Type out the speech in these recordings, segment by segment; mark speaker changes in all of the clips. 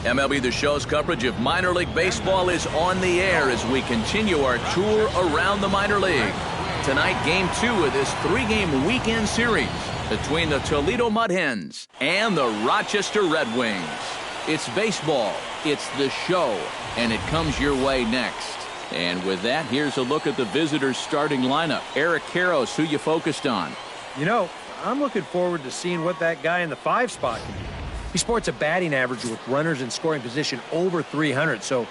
Speaker 1: MLB The Show's coverage of minor league baseball is on the air as we continue our tour around the minor league. Tonight, Game 2 of this 3-game weekend series between the Toledo Mud Hens and the Rochester Red Wings. It's baseball, it's the show, and it comes your way next. And with that, here's a look at the visitors' starting lineup. Eric Karros, who you focused on?
Speaker 2: You know, I'm looking forward to seeing what that guy in the 5 spot can do. He sports a batting average with runners in scoring position over 300, so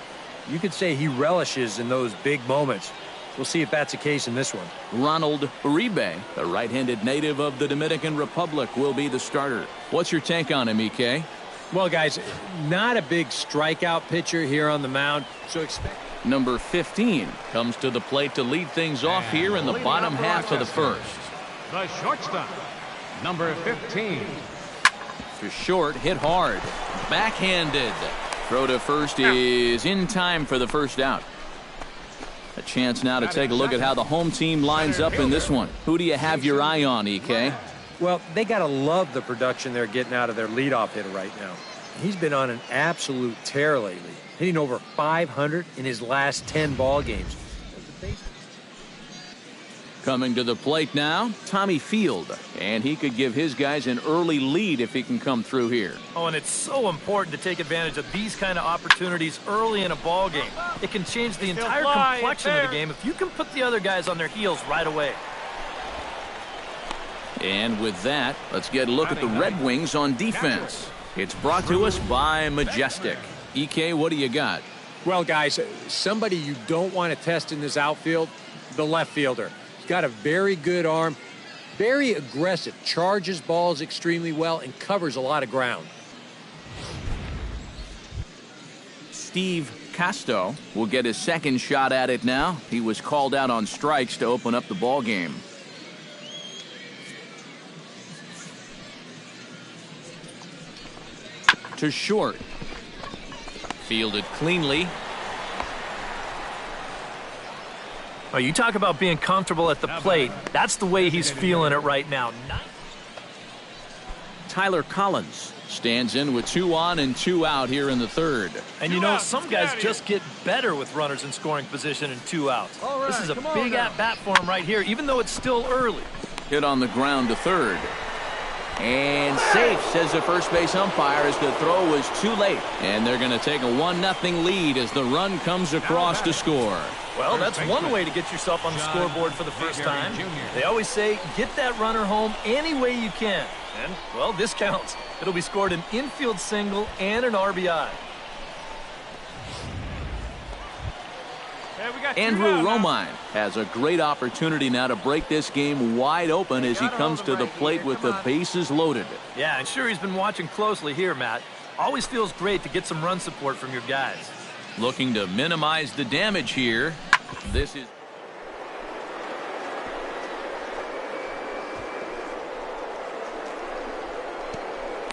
Speaker 2: you could say he relishes in those big moments. We'll see if that's the case in this one.
Speaker 1: Ronald Uribe, the right-handed native of the Dominican Republic, will be the starter. What's your take on him, EK?
Speaker 2: Well, guys, not a big strikeout pitcher here on the mound, so expect...
Speaker 1: Number 15 comes to the plate to lead things off here in the bottom half of the first.
Speaker 3: The shortstop, number 15.
Speaker 1: To short, hit hard. Backhanded. Throw to first is in time for the first out. A chance now to take a look at how the home team lines up in this one. Who do you have your eye on, EK?
Speaker 2: Well, they got to love the production they're getting out of their leadoff hitter right now. He's been on an absolute tear lately, hitting over 500 in his last 10 ball games.
Speaker 1: Coming to the plate now, Tommy Field. And he could give his guys an early lead if he can come through here.
Speaker 4: Oh, and it's so important to take advantage of these kind of opportunities early in a ball game. It can change the entire complexion of the game if you can put the other guys on their heels right away.
Speaker 1: And with that, let's get a look at the Red Wings on defense. It's brought to us by Majestic. EK, what do you got?
Speaker 2: Well, guys, somebody you don't want to test in this outfield, the left fielder. He's got a very good arm, very aggressive, charges balls extremely well, and covers a lot of ground.
Speaker 1: Steve Casto will get his second shot at it now. He was called out on strikes to open up the ball game. To short. Fielded cleanly.
Speaker 4: Oh, you talk about being comfortable at the plate. That's the way he's feeling it right now.
Speaker 1: Tyler Collins stands in with 2 on and 2 out here in the third.
Speaker 4: And you know, some guys just get better with runners in scoring position and 2 outs. Right, this is a big at-bat for him right here, even though it's still early.
Speaker 1: Hit on the ground to third. And safe, says the first base umpire, as the throw was too late. And they're going to take a 1-0 lead as the run comes across to score.
Speaker 4: Well, that's one way to get yourself on the scoreboard for the first time. They always say, get that runner home any way you can. And, well, this counts. It'll be scored an infield single and an RBI.
Speaker 1: Andrew Romine has a great opportunity now to break this game wide open as he comes to the plate with the bases loaded.
Speaker 4: Yeah, I'm sure he's been watching closely here, Matt. Always feels great to get some run support from your guys.
Speaker 1: Looking to minimize the damage here. This is...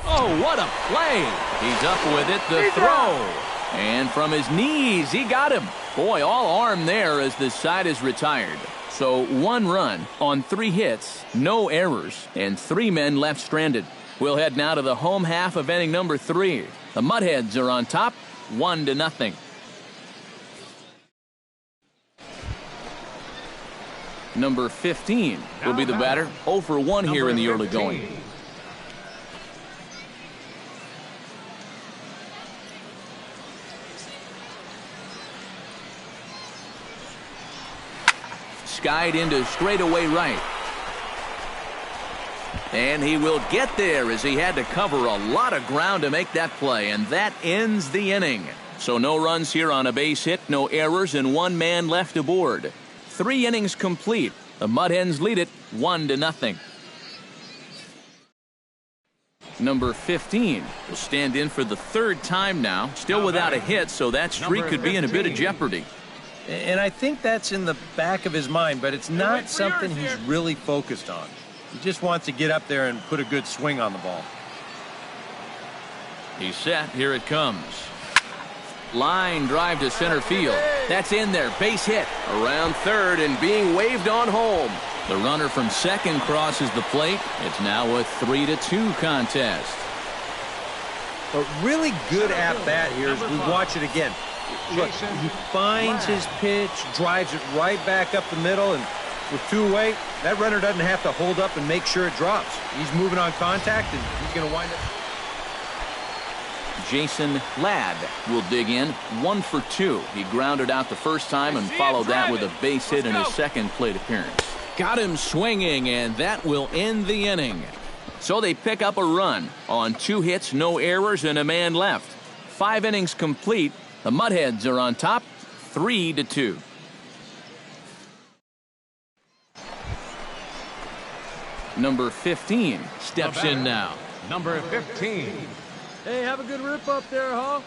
Speaker 1: Oh, what a play! He's up with it, the throw. And from his knees, he got him. Boy, all arm there as the side is retired. So 1 run on 3 hits, no errors, and 3 men left stranded. We'll head now to the home half of inning number 3. The Mudheads are on top, 1-0. Number 15 will be the batter, 0 for 1 here in the early going. Skied into straightaway right. And he will get there as he had to cover a lot of ground to make that play, and that ends the inning. So no runs here on a base hit, no errors, and 1 man left aboard. 3 innings complete. The Mud Hens lead it 1-0. Number 15 will stand in for the 3rd time now, still without a hit, so that streak could be in a bit of jeopardy.
Speaker 2: And I think that's in the back of his mind, but it's not something he's really focused on. He just wants to get up there and put a good swing on the ball.
Speaker 1: He's set. Here it comes. Line drive to center field. That's in there. Base hit. Around third and being waved on home. The runner from second crosses the plate. It's now a 3-2 contest.
Speaker 2: A really good at-bat here as we watch it again. Look, he finds his pitch, drives it right back up the middle, and with two away, that runner doesn't have to hold up and make sure it drops. He's moving on contact, and he's going to wind up.
Speaker 1: Jason Ladd will dig in 1 for 2. He grounded out the first time and followed that with a base hit in his second plate appearance. Got him swinging, and that will end the inning. So they pick up a run on 2 hits, no errors, and a man left. 5 innings complete. The Mudheads are on top, 3-2. Number 15 steps in now.
Speaker 3: Number 15.
Speaker 2: Hey, have a good rip up there, huh?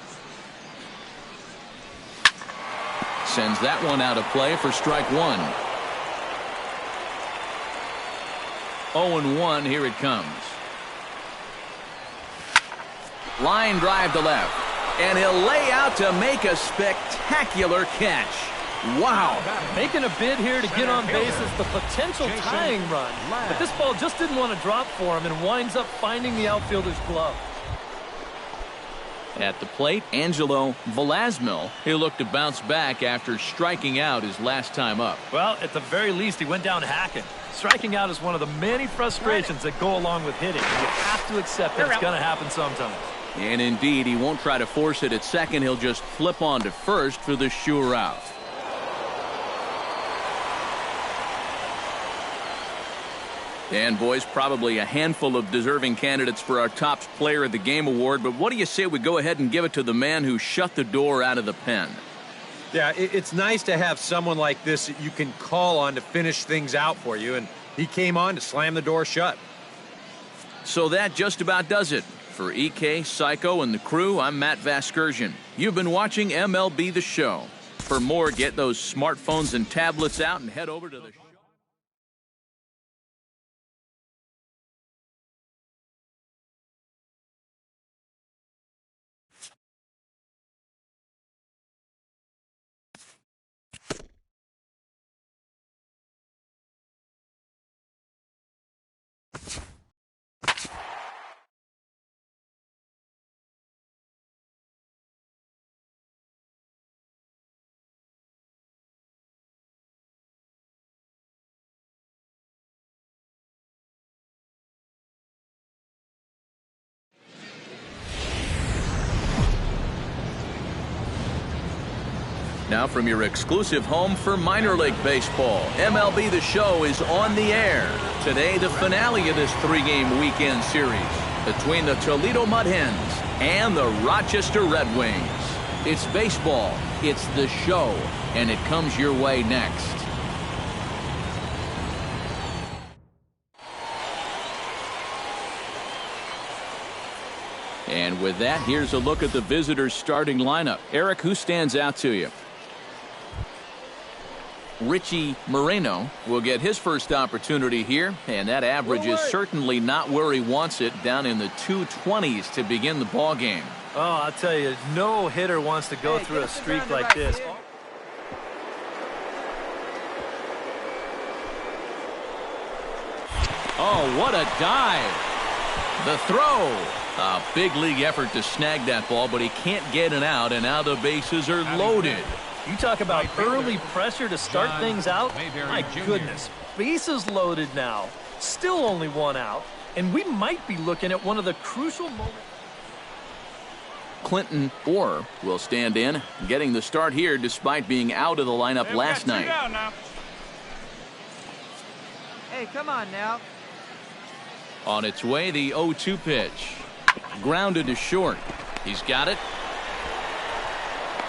Speaker 1: Sends that one out of play for strike 1. 0-1, here it comes. Line drive to left. And he'll lay out to make a spectacular catch. Wow.
Speaker 4: Making a bid here to get on base is the potential tying run. But this ball just didn't want to drop for him and winds up finding the outfielder's glove.
Speaker 1: At the plate, Angelo Velasmil. He'll look to bounce back after striking out his last time up.
Speaker 4: Well, at the very least, he went down hacking. Striking out is one of the many frustrations that go along with hitting. You have to accept that it's going to happen sometimes.
Speaker 1: And indeed, he won't try to force it at second. He'll just flip on to first for the sure out. And boys, probably a handful of deserving candidates for our top player of the game award. But what do you say we go ahead and give it to the man who shut the door out of the pen?
Speaker 2: Yeah, it's nice to have someone like this that you can call on to finish things out for you. And he came on to slam the door shut.
Speaker 1: So that just about does it. For EK, Psycho, and the crew, I'm Matt Vasgersian. You've been watching MLB The Show. For more, get those smartphones and tablets out and head over to the show. Now from your exclusive home for minor league baseball, MLB The Show is on the air. Today, the finale of this 3-game weekend series between the Toledo Mud Hens and the Rochester Red Wings. It's baseball, it's the show, and it comes your way next. And with that, here's a look at the visitors' starting lineup. Eric, who stands out to you? Richie Moreno will get his first opportunity here, and that average is certainly not where he wants it, down in the 220s to begin the ball game.
Speaker 4: Oh, I'll tell you, no hitter wants to go through a streak like this.
Speaker 1: Oh, what a dive. The throw. A big league effort to snag that ball, but he can't get it out, and now the bases are loaded.
Speaker 4: You talk about early pressure to start things out. My goodness, bases loaded now. Still only 1 out, and we might be looking at one of the crucial moments.
Speaker 1: Clinton Orr will stand in, getting the start here despite being out of the lineup last night.
Speaker 5: Hey, come on now.
Speaker 1: On its way, the 0-2 pitch. Grounded to short. He's got it.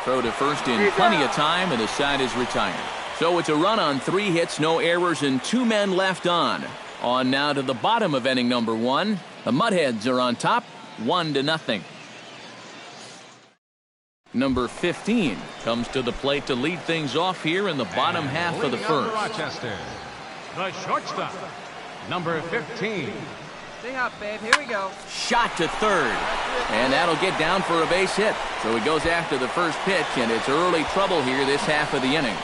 Speaker 1: Throw to first in plenty of time, and the side is retired. So it's a run on 3 hits, no errors, and 2 men left on. On now to the bottom of inning number 1. The Mudheads are on top, 1-0. Number 15 comes to the plate to lead things off here in the bottom half of the first.
Speaker 3: Rochester, the shortstop, number 15.
Speaker 5: Stay hot, babe. Here we go.
Speaker 1: Shot to third, and that'll get down for a base hit. So he goes after the first pitch, and it's early trouble here this half of the inning.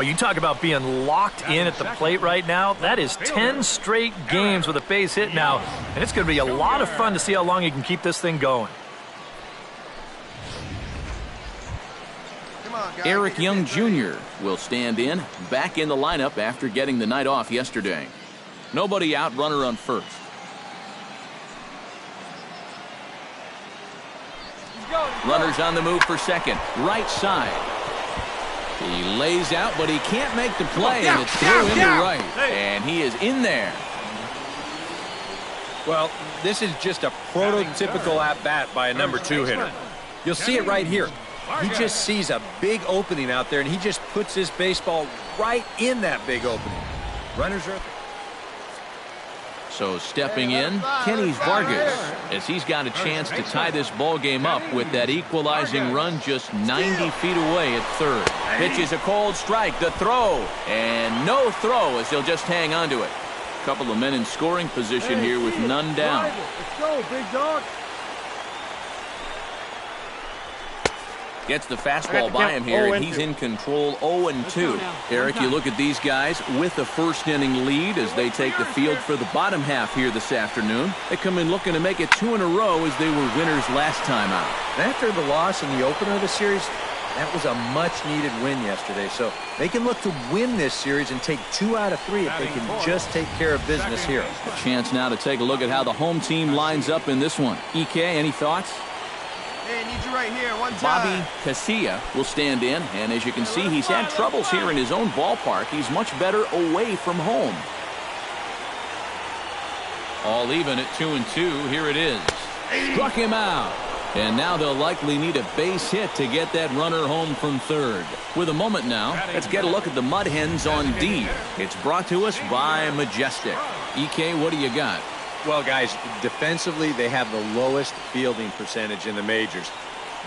Speaker 4: Well, you talk about being locked in at the plate right now. That is 10 straight games with a base hit now, and it's going to be a lot of fun to see how long he can keep this thing going.
Speaker 1: Eric Young Jr. will stand in, back in the lineup after getting the night off yesterday. Nobody out, runner on first. Runners on the move for second, right side. He lays out, but he can't make the play, and it's through into right. And he is in there.
Speaker 2: Well, this is just a prototypical at-bat by a number 2 hitter. You'll see it right here. He just sees a big opening out there, and he just puts his baseball right in that big opening. Runners are...
Speaker 1: So stepping in, Kenny Vargas, as he's got a chance to tie this ball game up with that equalizing run just 90 feet away at third. Pitch is a cold strike, the throw, and no throw as he'll just hang on to it. A couple of men in scoring position here with none down.
Speaker 6: Let's go, big dog.
Speaker 1: Gets the fastball by him here, and he's in control 0-2. Eric, you look at these guys with the first inning lead as they take the field for the bottom half here this afternoon. They come in looking to make it 2 in a row as they were winners last time out.
Speaker 2: And after the loss in the opener of the series, that was a much-needed win yesterday. So they can look to win this series and take 2 out of 3 if they can just take care of business here.
Speaker 1: A chance now to take a look at how the home team lines up in this one. EK, any thoughts?
Speaker 5: Hey, I need you right here, one time.
Speaker 1: Bobby Casilla will stand in, and as you can see, he's had troubles here in his own ballpark. He's much better away from home. All even at 2-2. Here it is. Struck him out. And now they'll likely need a base hit to get that runner home from third. With a moment now, let's get a look at the Mud Hens on D. It's brought to us by Majestic. EK, what do you got?
Speaker 2: Well, guys, defensively, they have the lowest fielding percentage in the majors.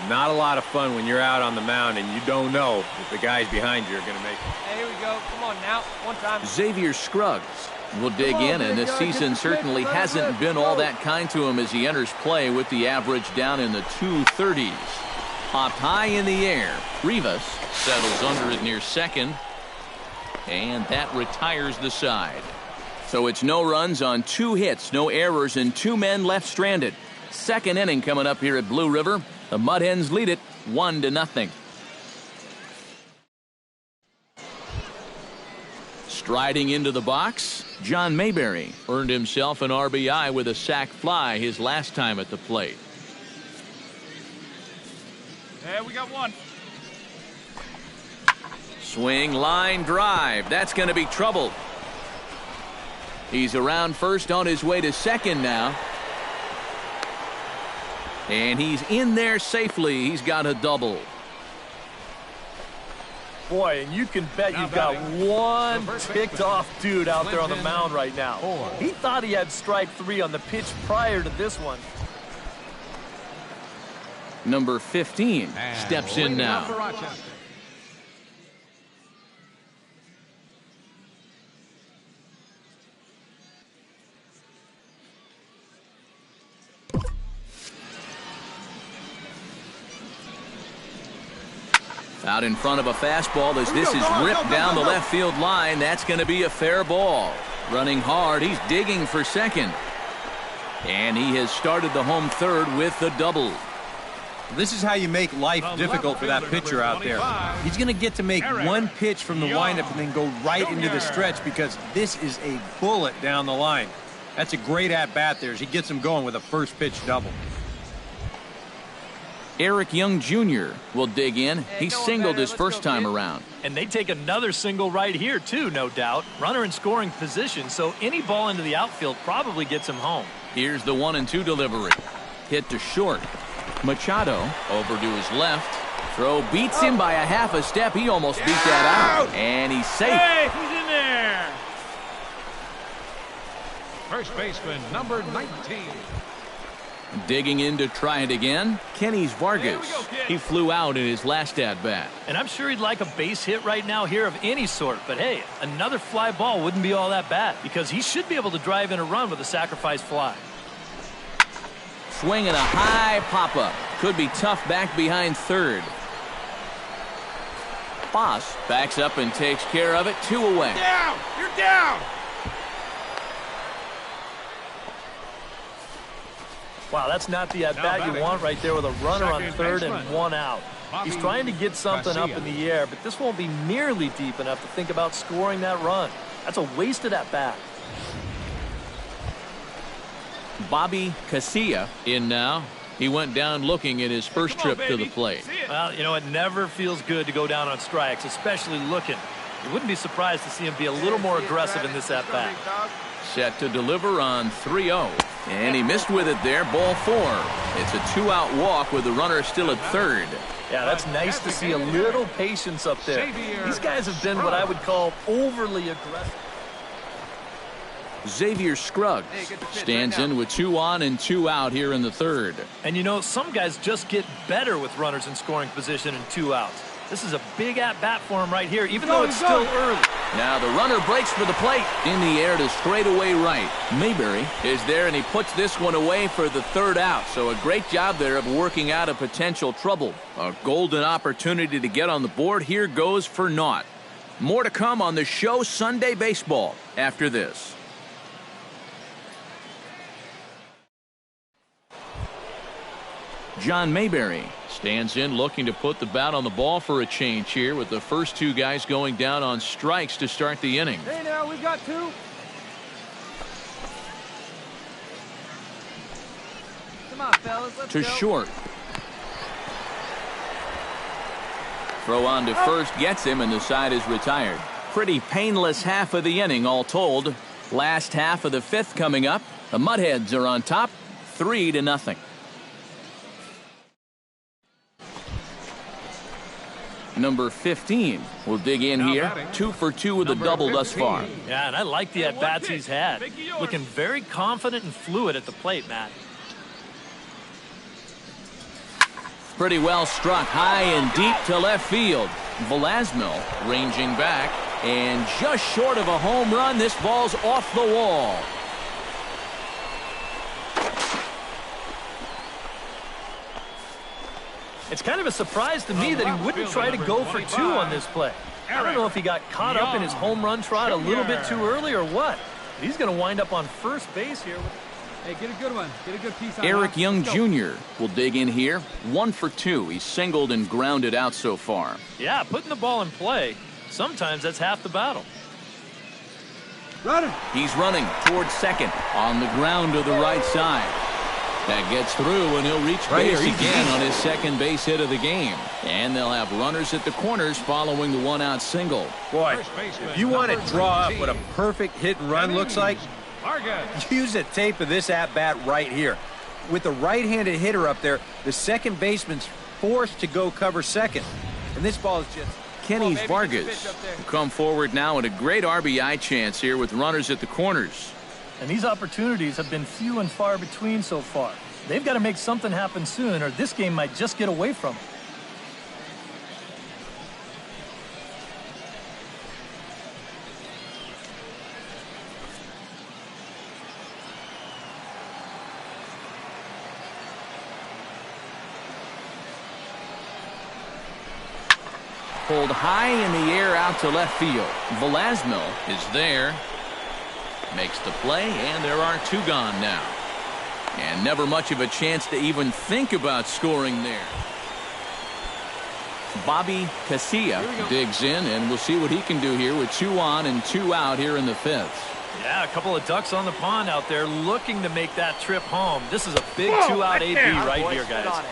Speaker 2: Not a lot of fun when you're out on the mound and you don't know if the guys behind you are going to make it.
Speaker 5: Hey, here we go. Come on now. One time.
Speaker 1: Xavier Scruggs will dig in, and this season certainly hasn't been all that kind to him as he enters play with the average down in the 230s. Popped high in the air. Rivas settles under it near second, and that retires the side. So it's no runs on 2 hits, no errors, and 2 men left stranded. Second inning coming up here at Blue River. The Mud Hens lead it 1-0. Striding into the box, John Mayberry earned himself an RBI with a sac fly his last time at the plate.
Speaker 5: Hey, we got one.
Speaker 1: Swing, line, drive. That's going to be trouble. He's around first, on his way to second now. And he's in there safely. He's got a double.
Speaker 4: Boy, and you can bet you've got one ticked-off dude out there on the mound right now. He thought he had strike 3 on the pitch prior to this one.
Speaker 1: Number 15 steps in now. Out in front of a fastball as this is ripped down the left field line. That's going to be a fair ball. Running hard, he's digging for second. And he has started the home third with the double.
Speaker 2: This is how you make life difficult for that pitcher out there. He's going to get to make one pitch from the windup and then go right into the stretch because this is a bullet down the line. That's a great at-bat there as he gets him going with a first pitch double.
Speaker 1: Eric Young Jr. will dig in. He singled his first time around.
Speaker 4: And they take another single right here, too, no doubt. Runner in scoring position, so any ball into the outfield probably gets him home.
Speaker 1: Here's the 1-2 delivery. Hit to short. Machado over to his left. Throw beats him by a half a step. He almost beat that out. And he's safe.
Speaker 3: Hey, he's in there. First baseman, number 19.
Speaker 1: Digging in to try it again, Kenny Vargas. He flew out in his last at-bat.
Speaker 4: And I'm sure he'd like a base hit right now here of any sort. But, hey, another fly ball wouldn't be all that bad because he should be able to drive in a run with a sacrifice fly.
Speaker 1: Swinging a high pop-up. Could be tough back behind third. Haas backs up and takes care of it. 2 away.
Speaker 5: Down! You're down!
Speaker 4: Wow, that's not the at-bat you want right there with a runner on third and 1 out. He's trying to get something up in the air, but this won't be nearly deep enough to think about scoring that run. That's a wasted at-bat.
Speaker 1: Bobby Casilla in now. He went down looking at his first trip to the plate.
Speaker 4: Well, you know, it never feels good to go down on strikes, especially looking. You wouldn't be surprised to see him be a little more aggressive in this at-bat.
Speaker 1: Set to deliver on 3-0. And he missed with it there, ball 4. It's a 2-out walk with the runner still at third.
Speaker 4: Yeah, that's nice to see a little patience up there. These guys have been what I would call overly aggressive.
Speaker 1: Xavier Scruggs stands in with 2 on and 2 out here in the third.
Speaker 4: And you know, some guys just get better with runners in scoring position and 2 outs. This is a big at-bat for him right here, even though it's still early.
Speaker 1: Now the runner breaks for the plate. In the air to straightaway right. Mayberry is there, and he puts this one away for the 3rd out. So a great job there of working out a potential trouble. A golden opportunity to get on the board here goes for naught. More to come on the show Sunday Baseball after this. John Mayberry stands in looking to put the bat on the ball for a change here with the first 2 guys going down on strikes to start the inning.
Speaker 5: Hey now, we've got 2. Come on, fellas, let's
Speaker 1: to
Speaker 5: go.
Speaker 1: short. Throw on to first gets him, and the side is retired. Pretty painless half of the inning all told. Last half of the 5th coming up. The Mudheads are on top 3-0. Number 15 will dig in here. 2 for 2 with a double thus far.
Speaker 4: Yeah, and I like the at-bats he's had. Looking very confident and fluid at the plate, Matt.
Speaker 1: Pretty well struck high and deep to left field. Velasmil ranging back, and just short of a home run. This ball's off the wall.
Speaker 4: It's kind of a surprise to me that he wouldn't try to go for 2 on this play. I don't know if he got caught up in his home run trot a little bit too early or what. He's going to wind up on first base here.
Speaker 6: Hey, get a good one. Get a good piece on
Speaker 1: Eric Young Jr. will dig in here. 1 for 2. He's singled and grounded out so far.
Speaker 4: Yeah, putting the ball in play, sometimes that's half the battle.
Speaker 6: Runner.
Speaker 1: He's running towards second on the ground to the right side. That gets through, and he'll reach base again on his second base hit of the game. And they'll have runners at the corners following the 1-out single.
Speaker 2: Boy, if you want to draw up what a perfect hit and run looks like, use a tape of this at-bat right here. With the right-handed hitter up there, the second baseman's forced to go cover second. And this ball is just...
Speaker 1: Kenny Vargas will come forward now, and a great RBI chance here with runners at the corners.
Speaker 4: And these opportunities have been few and far between so far. They've got to make something happen soon, or this game might just get away from them.
Speaker 1: Pulled high in the air out to left field. Velasmil is there. Makes the play, and there are 2 gone now. And never much of a chance to even think about scoring there. Bobby Casilla digs in, and we'll see what he can do here with 2 on and 2 out here in the 5th.
Speaker 4: Yeah, a couple of ducks on the pond out there looking to make that trip home. This is a big 2-out AB right here, guys.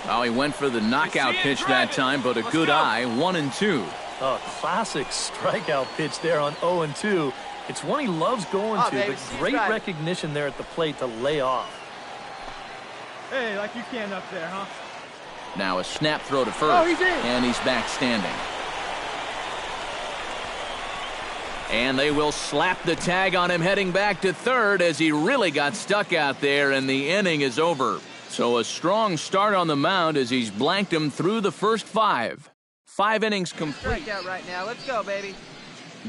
Speaker 1: Oh, he went for the knockout pitch that time, but a good eye, 1-2.
Speaker 4: A classic strikeout pitch there on 0-2. It's one he loves going to, but great recognition there at the plate to lay off.
Speaker 5: Hey, like you can up there, huh?
Speaker 1: Now a snap throw to first, and he's back standing. And they will slap the tag on him heading back to third as he really got stuck out there, and the inning is over. So a strong start on the mound as he's blanked him through the first 5. 5 innings complete.
Speaker 5: Strikeout right now. Let's go, baby.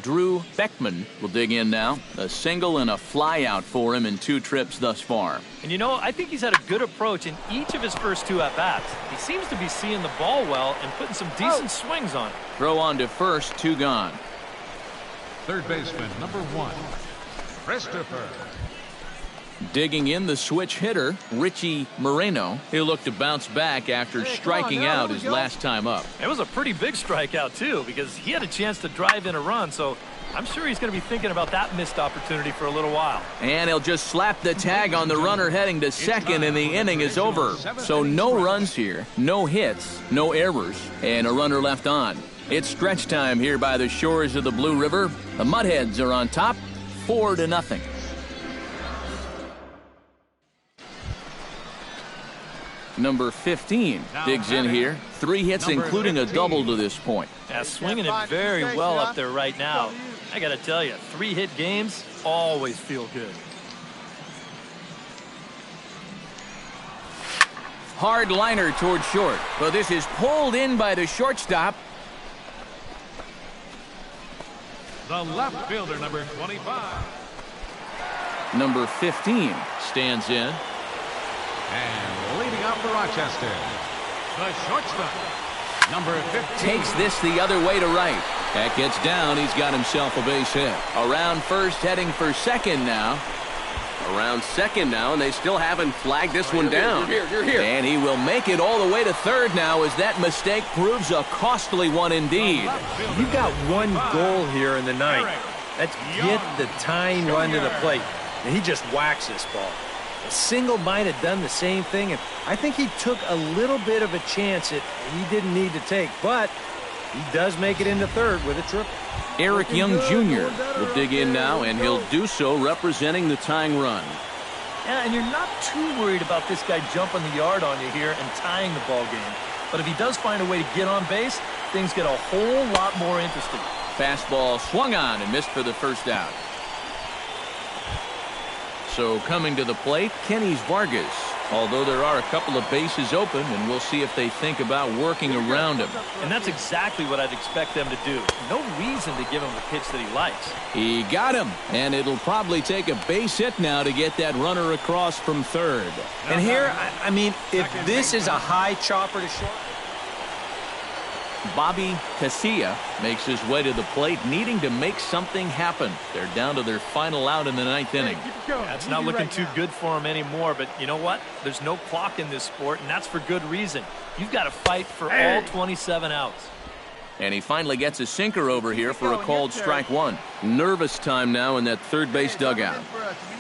Speaker 1: Drew Beckman will dig in now. A single and a fly out for him in 2 trips thus far.
Speaker 4: And you know, I think he's had a good approach in each of his first 2 at-bats. He seems to be seeing the ball well and putting some decent swings on it.
Speaker 1: Throw on to first, 2 gone.
Speaker 3: Third baseman, number 1, Christopher.
Speaker 1: Digging in the switch hitter, Richie Moreno. He'll look to bounce back after striking out his last time up.
Speaker 4: It was a pretty big strikeout, too, because he had a chance to drive in a run, so I'm sure he's going to be thinking about that missed opportunity for a little while.
Speaker 1: And he'll just slap the tag on the runner heading to second, and the inning is over. So no runs here, no hits, no errors, and a runner left on. It's stretch time here by the shores of the Blue River. The Mudheads are on top, 4-0. Number 15 digs in here. 3 hits, including a double to this point.
Speaker 4: Yeah, swinging it very well up there right now. I got to tell you, 3-hit games always feel good.
Speaker 1: Hard liner toward short. But this is pulled in by the shortstop.
Speaker 3: The left fielder, number 25.
Speaker 1: Number 15 stands in.
Speaker 3: And leading out for Rochester, the shortstop, number 15.
Speaker 1: Takes this the other way to right. That gets down. He's got himself a base hit. Around first, heading for second now. Around second now, and they still haven't flagged this one down. You're here. And he will make it all the way to third now as that mistake proves a costly one indeed.
Speaker 2: You've got one goal here in the ninth. That's get the tying run to the plate. And he just whacks this ball. A single might have done the same thing, and I think he took a little bit of a chance that he didn't need to take, but he does make it into third with a triple.
Speaker 1: Eric Young Jr. will dig in now, and he'll do so representing the tying run.
Speaker 4: Yeah, and you're not too worried about this guy jumping the yard on you here and tying the ball game. But if he does find a way to get on base, things get a whole lot more interesting.
Speaker 1: Fastball swung on and missed for the first out. So coming to the plate, Kenny's Vargas. Although there are a couple of bases open, and we'll see if they think about working around him.
Speaker 4: And that's exactly what I'd expect them to do. No reason to give him the pitch that he likes.
Speaker 1: He got him, and it'll probably take a base hit now to get that runner across from third.
Speaker 2: And here, I mean, if this is a high chopper to short.
Speaker 1: Bobby Casilla makes his way to the plate, needing to make something happen. They're down to their final out in the 9th inning.
Speaker 4: That's not looking too good for him anymore, but you know what? There's no clock in this sport, and that's for good reason. You've got to fight for all 27 outs.
Speaker 1: And he finally gets a sinker over here for a called strike 1. Nervous time now in that third base dugout.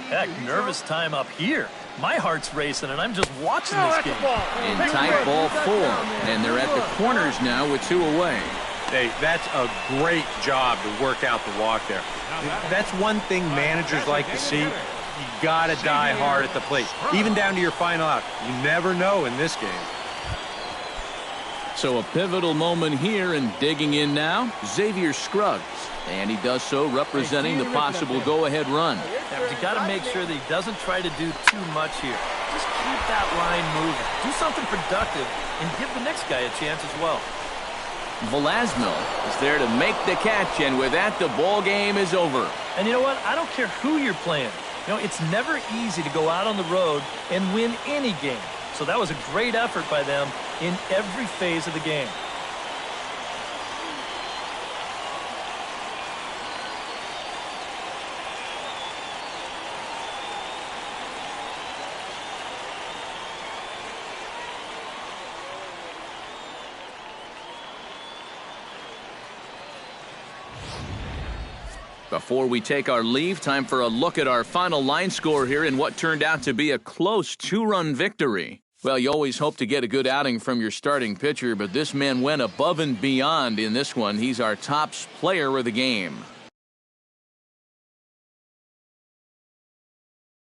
Speaker 4: Heck, nervous time up here. My heart's racing, and I'm just watching this game.
Speaker 1: In tight ball 4, and they're at the corners now with 2 away.
Speaker 2: Hey, that's a great job to work out the walk there. That's one thing managers like to see. You got to die hard at the plate, even down to your final out. You never know in this game.
Speaker 1: So a pivotal moment here, and digging in now, Xavier Scruggs. And he does so representing the possible go-ahead run.
Speaker 4: Yeah, but you got to make sure that he doesn't try to do too much here. Just keep that line moving. Do something productive and give the next guy a chance as well.
Speaker 1: Velasquez is there to make the catch, and with that, the ball game is over.
Speaker 4: And you know what? I don't care who you're playing. You know, it's never easy to go out on the road and win any game. So that was a great effort by them in every phase of the game.
Speaker 1: Before we take our leave, time for a look at our final line score here in what turned out to be a close 2-run victory. Well, you always hope to get a good outing from your starting pitcher, but this man went above and beyond in this one. He's our top player of the game.